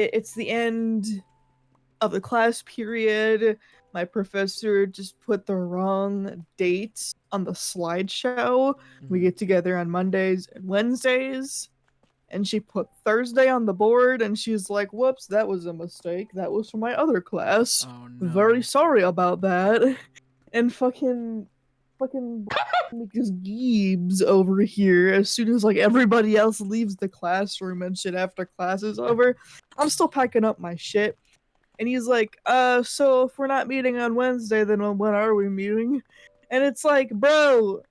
it's the end of the class period. My professor just put the wrong date on the slideshow. We get together on Mondays and Wednesdays. And she put Thursday on the board, and she's like, whoops, that was a mistake. That was for my other class. Oh no. Very sorry about that. And fucking just Giebs over here, as soon as like everybody else leaves the classroom and shit after class is over, I'm still packing up my shit. And he's like, so if we're not meeting on Wednesday, then when are we meeting? And it's like, bro,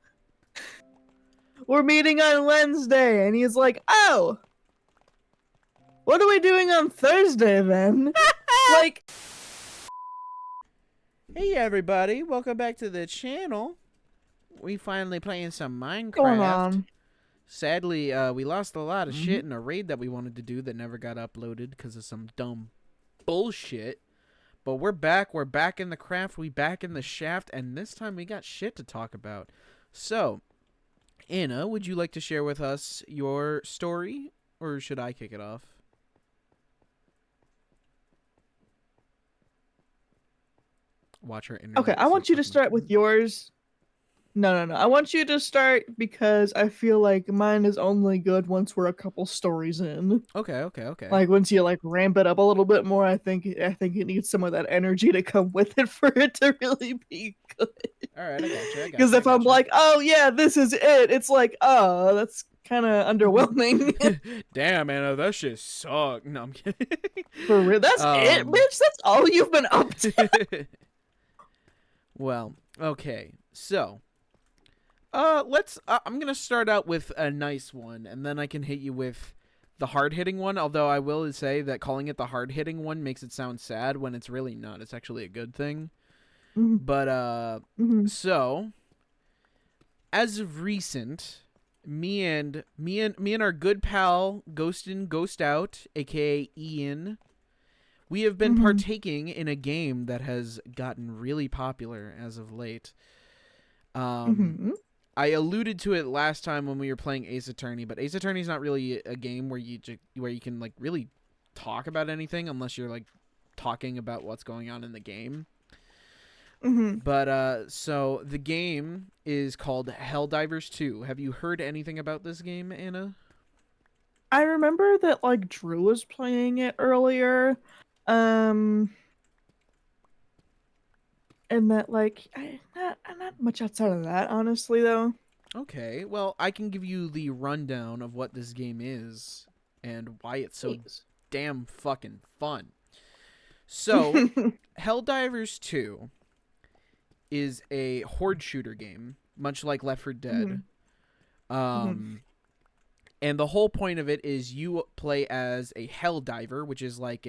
we're meeting on Wednesday. And he's like, oh, what are we doing on Thursday then? Like, Hey everybody, welcome back to the channel. We finally playing some Minecraft. going on? Sadly, we lost a lot of shit in a raid that we wanted to do that never got uploaded because of some dumb bullshit. But we're back in the craft, we back in the shaft, and this time we got shit to talk about. So, Anna, would you like to share with us your story, or should I kick it off? Watch her internet. Okay, I want you to start with yours. No. I want you to start because I feel like mine is only good once we're a couple stories in. Okay. Like once you like ramp it up a little bit more, I think it needs some of that energy to come with it for it to really be good. All right, I got you. Because if I'm like, oh yeah, this is it, it's like, oh, that's kind of underwhelming. Damn, Anna, that shit sucked. No, I'm kidding. For real, that's it, bitch. That's all you've been up to. Well, okay, so I'm gonna start out with a nice one, and then I can hit you with the hard-hitting one, although I will say that calling it the hard-hitting one makes it sound sad when it's really not. It's actually a good thing. But so as of recent, me and our good pal Ghost In Ghost Out, aka Ian, we have been partaking in a game that has gotten really popular as of late. I alluded to it last time when we were playing Ace Attorney, but Ace Attorney is not really a game where you can like really talk about anything unless you're like talking about what's going on in the game. But so the game is called Helldivers 2. Have you heard anything about this game, Anna? I remember that like Drew was playing it earlier. And that like not much outside of that, honestly, though. Okay, well, I can give you the rundown of what this game is and why it's so damn fucking fun. So, Helldivers 2 is a horde shooter game, much like Left 4 Dead. And the whole point of it is you play as a Helldiver, which is like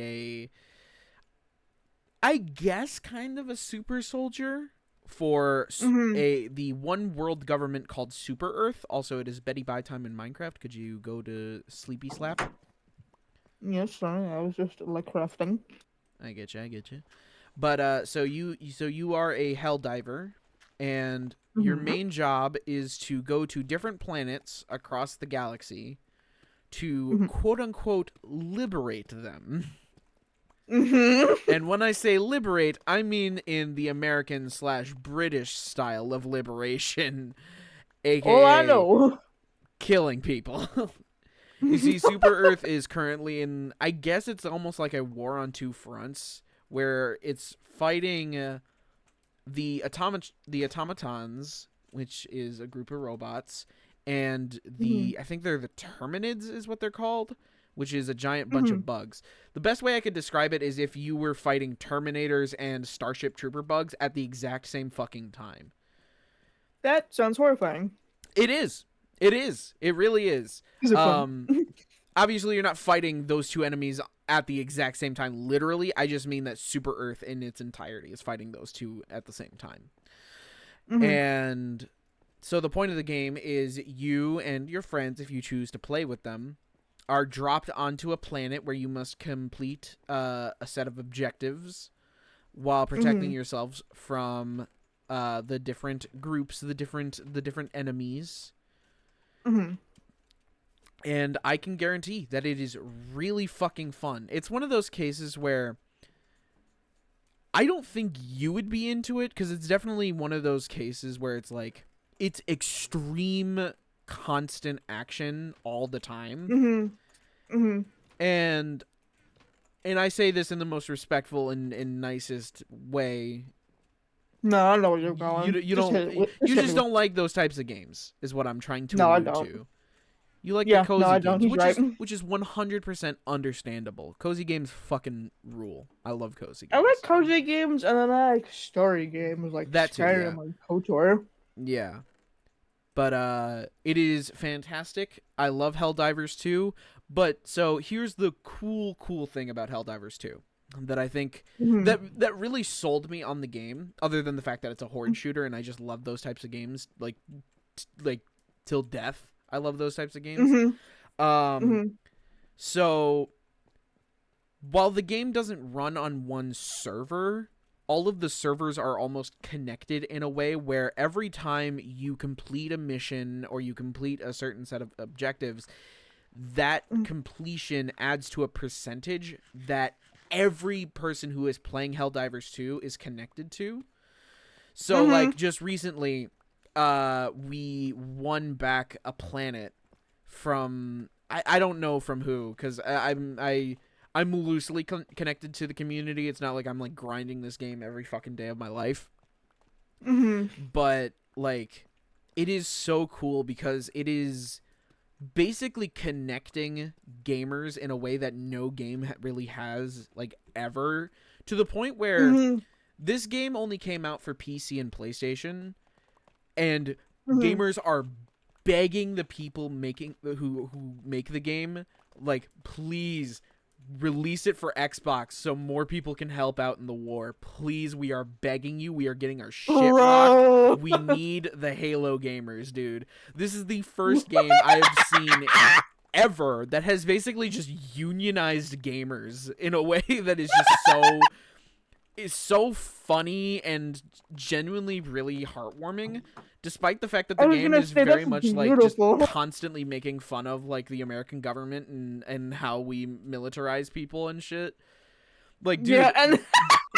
I guess kind of a super soldier for the one world government called Super Earth. Also, it is Betty Bye time in Minecraft. Could you go to Sleepy Slap? Yes, sorry, I was just like crafting. I get you. But so you are a Helldiver, and your main job is to go to different planets across the galaxy to quote unquote liberate them. And when I say liberate, I mean in the American/British style of liberation, aka Oh, I know. killing people. You see, Super Earth is currently in, I guess it's almost like a war on two fronts, where it's fighting the automatons, which is a group of robots, and I think they're the Terminids is what they're called, which is a giant bunch of bugs. The best way I could describe it is if you were fighting Terminators and Starship Trooper bugs at the exact same fucking time. That sounds horrifying. It is. It really is. Obviously, you're not fighting those two enemies at the exact same time, literally. I just mean that Super Earth in its entirety is fighting those two at the same time. And so the point of the game is you and your friends, if you choose to play with them, are dropped onto a planet where you must complete a set of objectives while protecting yourselves from the different groups, the different enemies. And I can guarantee that it is really fucking fun. It's one of those cases where I don't think you would be into it, because it's definitely one of those cases where it's like, it's extreme constant action all the time. Mm-hmm. Mm-hmm. And I say this in the most respectful and nicest way. No, I know where you're going. You just don't like those types of games, is what I'm trying to No, I allude don't. to. You like the Yeah, cozy no, I don't. games, He's right. which is 100% understandable. Cozy games fucking rule. I love cozy I games. like cozy games, and then I like story games like That too, Skyrim yeah. and KOTOR. Yeah. But it is fantastic. I love Helldivers 2. But so here's the cool thing about Helldivers 2 that I think that really sold me on the game, other than the fact that it's a horde shooter, and I just love those types of games, like till death. I love those types of games. So while the game doesn't run on one server, all of the servers are almost connected in a way where every time you complete a mission or you complete a certain set of objectives, that completion adds to a percentage that every person who is playing Helldivers 2 is connected to. So like just recently, we won back a planet from I don't know from who, because I'm loosely connected to the community. It's not like I'm like grinding this game every fucking day of my life. But like, it is so cool because it is basically connecting gamers in a way that no game really has, like, ever, to the point where this game only came out for PC and PlayStation, and gamers are begging the people making who make the game, like, please release it for Xbox so more people can help out in the war. Please, we are begging you. We are getting our shit rocked. We need the Halo gamers, dude. This is the first game I have seen ever that has basically just unionized gamers in a way that is just so funny and genuinely really heartwarming, despite the fact that the game is very much like just constantly making fun of like the American government and how we militarize people and shit. Like, dude, yeah, and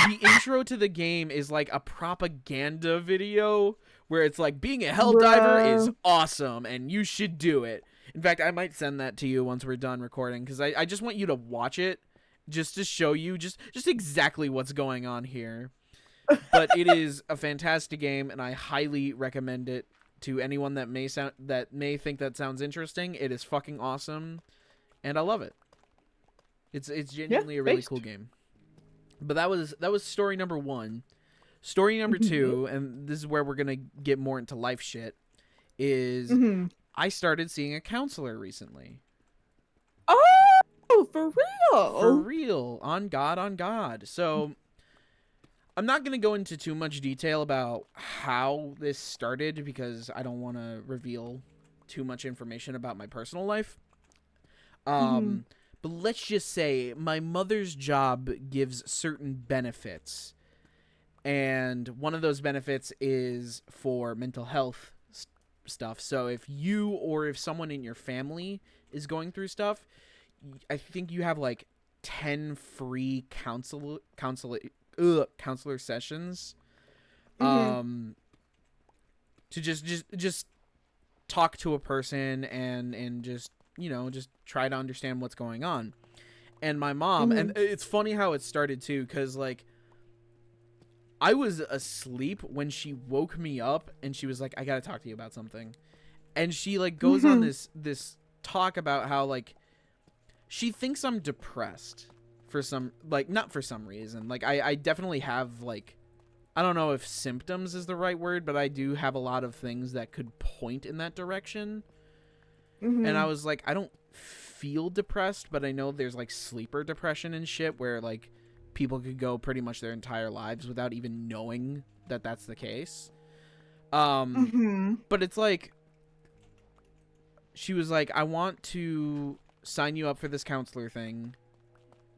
the intro to the game is like a propaganda video where it's like, being a Helldiver is awesome and you should do it. In fact, I might send that to you once we're done recording, because I just want you to watch it just to show you just exactly what's going on here. But it is a fantastic game, and I highly recommend it to anyone that may think that sounds interesting. It is fucking awesome, and I love it. It's genuinely a really cool game. But that was story number 1. Story number 2, and this is where we're gonna get more into life shit, is I started seeing a counselor recently. Oh, for real? For real. On God. So I'm not going to go into too much detail about how this started, because I don't want to reveal too much information about my personal life. But let's just say my mother's job gives certain benefits. And one of those benefits is for mental health stuff. So if you or if someone in your family is going through stuff, I think you have like 10 free counselor sessions to just talk to a person and just, you know, just try to understand what's going on. And my mom, and it's funny how it started too, because like I was asleep when she woke me up and she was like, I gotta talk to you about something. And she like goes on this talk about how like she thinks I'm depressed for some, like, not for some reason. Like, I definitely have, like, I don't know if symptoms is the right word, but I do have a lot of things that could point in that direction. And I was like, I don't feel depressed, but I know there's, like, sleeper depression and shit where, like, people could go pretty much their entire lives without even knowing that that's the case. But it's like, she was like, I want to sign you up for this counselor thing.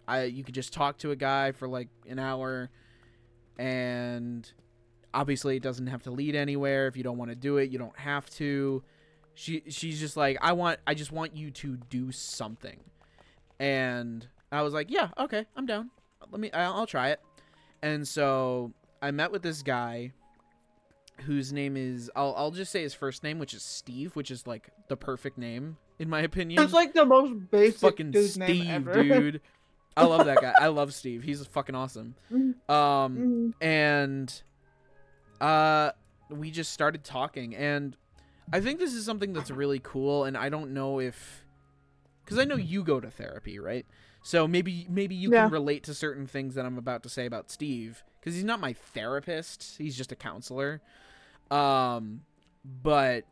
You could just talk to a guy for like an hour, and obviously it doesn't have to lead anywhere. If you don't want to do it, you don't have to. she's just like, I just want you to do something. And I was like, yeah, okay, I'm down. I'll try it. And so I met with this guy whose name is, I'll just say his first name, which is Steve, which is like the perfect name in my opinion. It's like the most basic fucking dude's Steve, name ever. dude. I love that guy. I love Steve. He's fucking awesome. And we just started talking, and I think this is something that's really cool. And I don't know if, because I know you go to therapy, right? So maybe you can relate to certain things that I'm about to say about Steve, because he's not my therapist. He's just a counselor. But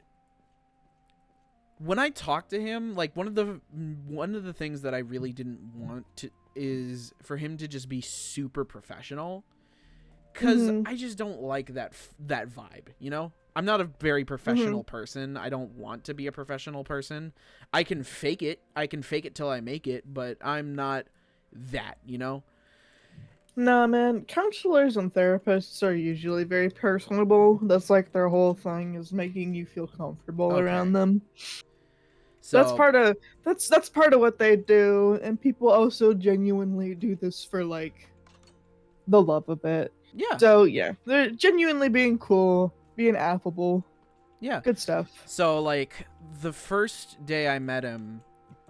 when I talked to him, like one of the things that I really didn't want to is for him to just be super professional, because I just don't like that vibe, you know? I'm not a very professional person. I don't want to be a professional person. I can fake it. I can fake it till I make it, but I'm not that, you know? Nah, man. Counselors and therapists are usually very personable. That's like their whole thing, is making you feel comfortable around them. So that's part of what they do, and people also genuinely do this for like the love of it. Yeah. So yeah, they're genuinely being cool, being affable. Yeah. Good stuff. So like the first day I met him,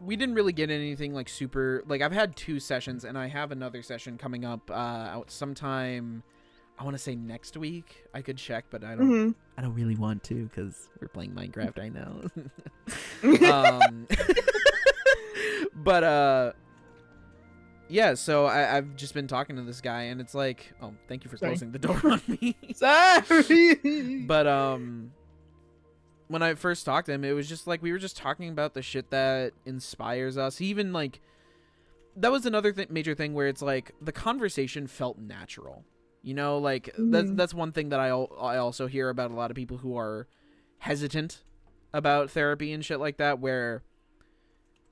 we didn't really get anything like super, like I've had 2 sessions and I have another session coming up out sometime, I want to say next week. I could check, but I don't really want to, because we're playing Minecraft right now. But yeah, so I've just been talking to this guy, and it's like, oh, thank you for closing the door on me. Sorry. But when I first talked to him, it was just like we were just talking about the shit that inspires us. He even like, that was another major thing where it's like the conversation felt natural. You know, like that's one thing that I also hear about a lot of people who are hesitant about therapy and shit like that, where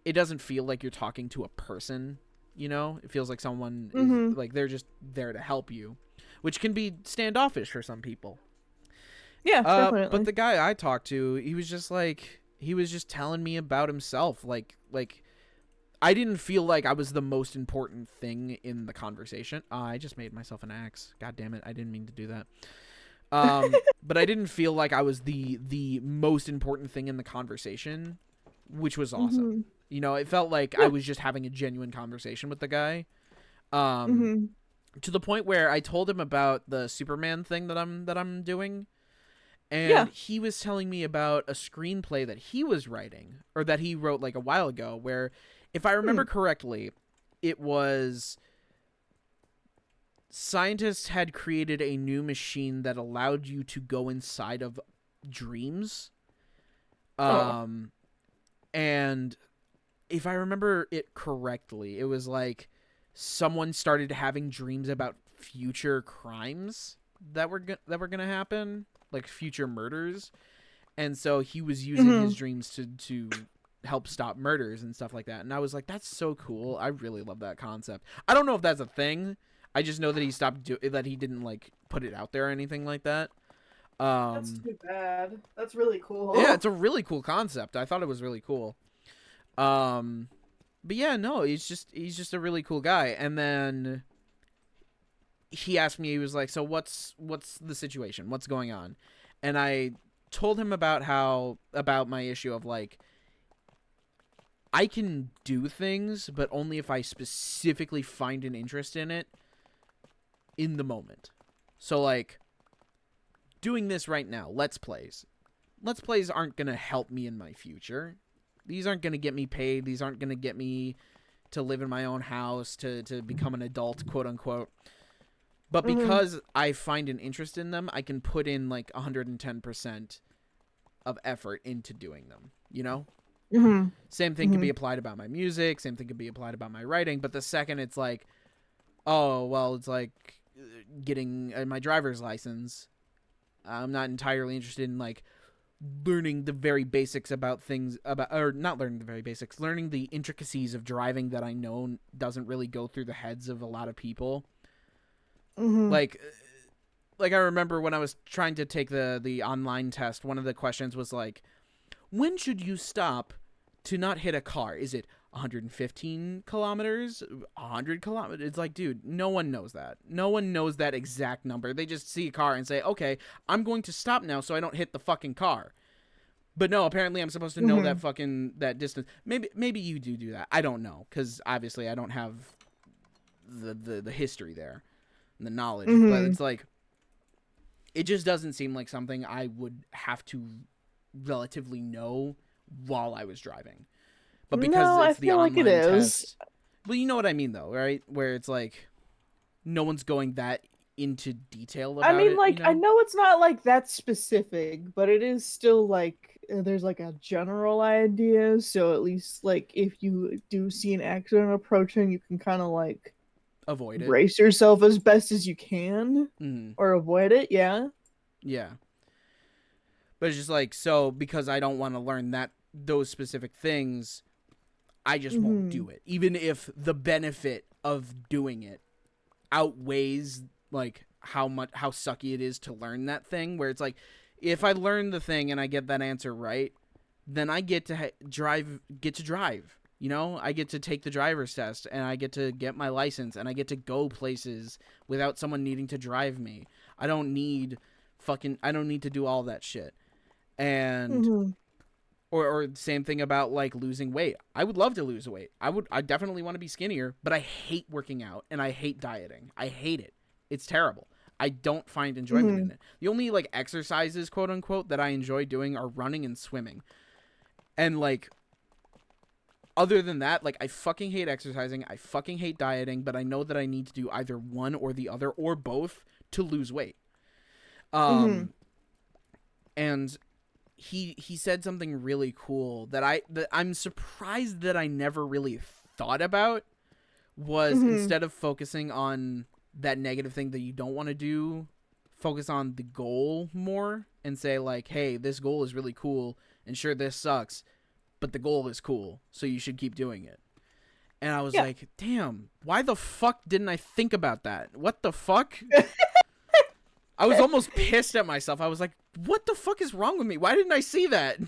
it doesn't feel like you're talking to a person. You know, it feels like someone is, like they're just there to help you, which can be standoffish for some people. Yeah, definitely. But the guy I talked to, he was just telling me about himself. Like I didn't feel like I was the most important thing in the conversation. I just made myself an axe. God damn it. I didn't mean to do that. But I didn't feel like I was the most important thing in the conversation, which was awesome. You know, it felt like I was just having a genuine conversation with the guy. To the point where I told him about the Superman thing that I'm doing. And he was telling me about a screenplay that he was writing, or that he wrote like a while ago, where, if I remember correctly, it was scientists had created a new machine that allowed you to go inside of dreams. And if I remember it correctly, it was like someone started having dreams about future crimes that were going to happen, like future murders. And so he was using his dreams to help stop murders and stuff like that. And I was like, that's so cool. I really love that concept. I don't know if that's a thing. I just know that he didn't like put it out there or anything like that. That's too bad. That's really cool. Yeah, it's a really cool concept. I thought it was really cool. But yeah, no, he's just a really cool guy. And then he asked me, he was like, so what's the situation? What's going on? And I told him about my issue of like, I can do things, but only if I specifically find an interest in it in the moment. So like, doing this right now, Let's Plays aren't going to help me in my future. These aren't going to get me paid. These aren't going to get me to live in my own house, to become an adult, quote unquote. But because I find an interest in them, I can put in like 110% of effort into doing them, you know? Same thing can be applied about my music. Same thing can be applied about my writing. But the second it's like, oh, well, it's like getting my driver's license, I'm not entirely interested in like learning the very basics about things or not learning the very basics, learning the intricacies of driving that I know doesn't really go through the heads of a lot of people. Like I remember when I was trying to take the online test, one of the questions was like, when should you stop to not hit a car? Is it 115 kilometers, 100 kilometers? It's like, dude, no one knows that. No one knows that exact number. They just see a car and say, okay, I'm going to stop now so I don't hit the fucking car. But no, apparently I'm supposed to know that distance. Maybe you do that. I don't know, because obviously I don't have the history there, and the knowledge. But it's like, it just doesn't seem like something I would have to relatively know while I was driving. But because it's the online test. Well, you know what I mean, though, right? Where it's like, no one's going that into detail about it. I mean, like, you know? I know it's not like that specific, but it is still like there's like a general idea. So at least like if you do see an accident approaching, you can kind of like avoid it, brace yourself as best as you can, or avoid it. Yeah. But it's just like, so because I don't want to learn those specific things, I just won't do it, even if the benefit of doing it outweighs like how sucky it is to learn that thing. Where it's like, if I learn the thing and I get that answer right, then I get to drive. You know, I get to take the driver's test, and I get to get my license, and I get to go places without someone needing to drive me. I don't need to do all that shit. And or same thing about like losing weight. I would love to lose weight. I definitely want to be skinnier, but I hate working out and I hate dieting. I hate it. It's terrible. I don't find enjoyment in it. The only like exercises, quote unquote, that I enjoy doing are running and swimming. And like, other than that, like, I fucking hate exercising. I fucking hate dieting, but I know that I need to do either one or the other or both to lose weight. And he said something really cool that I'm surprised that I never really thought about, was instead of focusing on that negative thing that you don't want to do, focus on the goal more and say like, hey, this goal is really cool, and sure, this sucks, but the goal is cool, so you should keep doing it. And I was like, damn, why the fuck didn't I think about that? What the fuck? I was almost pissed at myself. I was like, what the fuck is wrong with me? Why didn't I see that?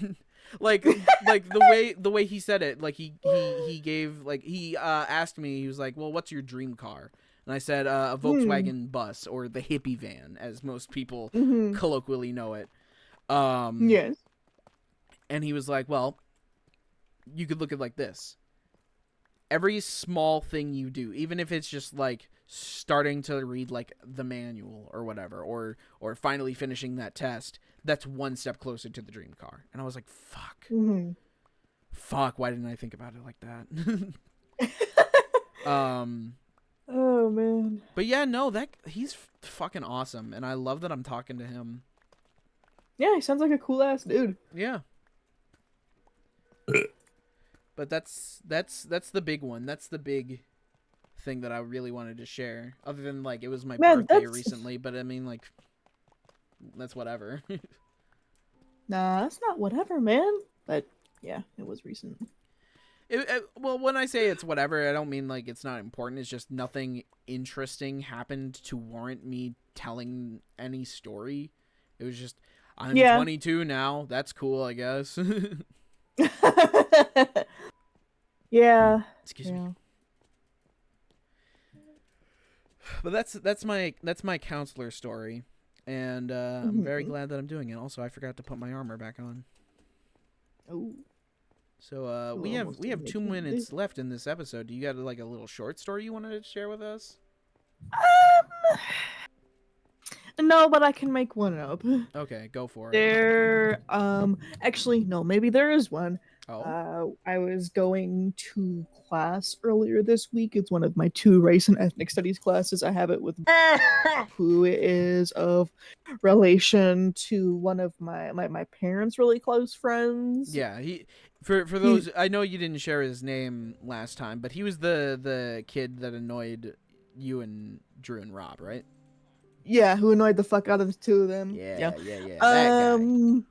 like the way he said it, like he gave, like, he asked me, he was like, well, what's your dream car? And I said a Volkswagen bus, or the hippie van, as most people colloquially know it. Yes. And he was like, well, you could look at it like this. Every small thing you do, even if it's just like starting to read like the manual or whatever, or finally finishing that test, that's one step closer to the dream car. And I was like, fuck. Fuck, why didn't I think about it like that? Oh man. But yeah, no, he's fucking awesome, and I love that I'm talking to him. Yeah, he sounds like a cool ass dude. Yeah. But that's the big one. That's the big thing that I really wanted to share. Other than like, it was my birthday recently, but I mean, like, that's whatever. Nah, that's not whatever, man. But yeah, it was recent. Well, when I say it's whatever, I don't mean like it's not important. It's just nothing interesting happened to warrant me telling any story. It was just, I'm 22 now. That's cool, I guess. Yeah. Excuse me. But that's my counselor story, and I'm very glad that I'm doing it. Also, I forgot to put my armor back on. Oh. So we have 2 minutes left in this episode. Do you got like a little short story you wanted to share with us? No, but I can make one up. Okay, go for it. There, actually, no, maybe there is one. Oh. I was going to class earlier this week. It's one of my 2 race and ethnic studies classes. I have it with who is of relation to one of my parents' really close friends. Yeah, for those, I know you didn't share his name last time, but he was the kid that annoyed you and Drew and Rob, right? Yeah, who annoyed the fuck out of the 2 of them. Yeah. That guy.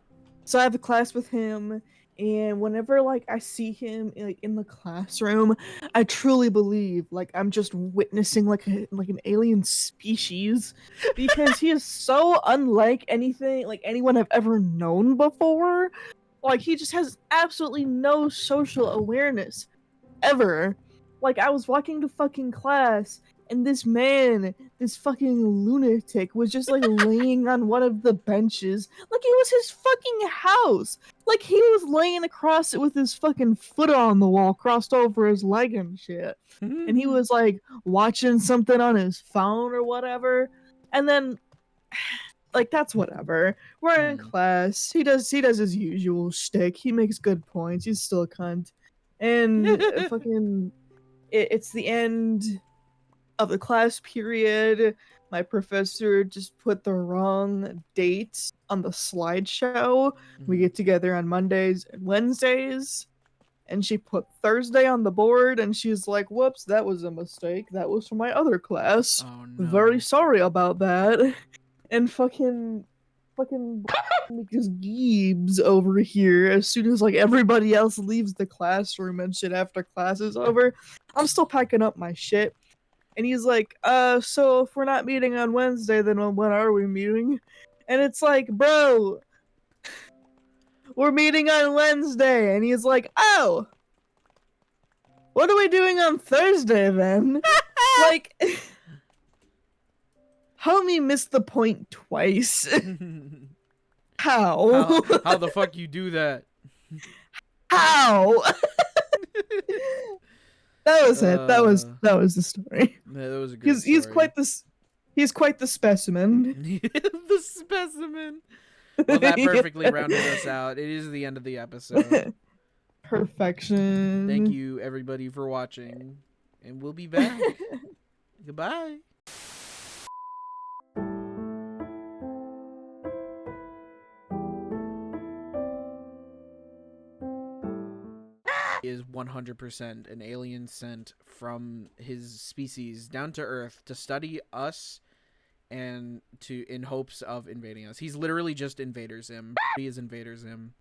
So I have a class with him, and whenever like I see him like in the classroom, I truly believe like I'm just witnessing like an alien species, because he is so unlike anything like anyone I've ever known before. Like, he just has absolutely no social awareness ever. Like, I was walking to fucking class, and this man, this fucking lunatic, was just like laying on one of the benches. Like, it was his fucking house. Like, he was laying across it with his fucking foot on the wall, crossed over his leg and shit. And he was like watching something on his phone or whatever. And then like, that's whatever. We're in class. He does his usual shtick. He makes good points. He's still a cunt. And fucking it's the end of the class period. My professor just put the wrong dates on the slideshow. We get together on Mondays and Wednesdays. And she put Thursday on the board, and she's like, whoops, that was a mistake. That was for my other class. Oh no. Very sorry about that. And fucking just Giebs over here, as soon as like everybody else leaves the classroom and shit after class is over, I'm still packing up my shit. And he's like, so if we're not meeting on Wednesday, then when are we meeting? And it's like, bro, we're meeting on Wednesday. And he's like, oh, what are we doing on Thursday then? Like, homie missed the point twice. How? How the fuck you do that? How? That was it. That was the story. Yeah, that was a good story. He's quite the specimen. The specimen. Well, that perfectly rounded us out. It is the end of the episode. Perfection. Thank you, everybody, for watching. And we'll be back. Goodbye. Is 100% an alien sent from his species down to Earth to study us and in hopes of invading us. He's literally just Invader Zim. He is Invader Zim.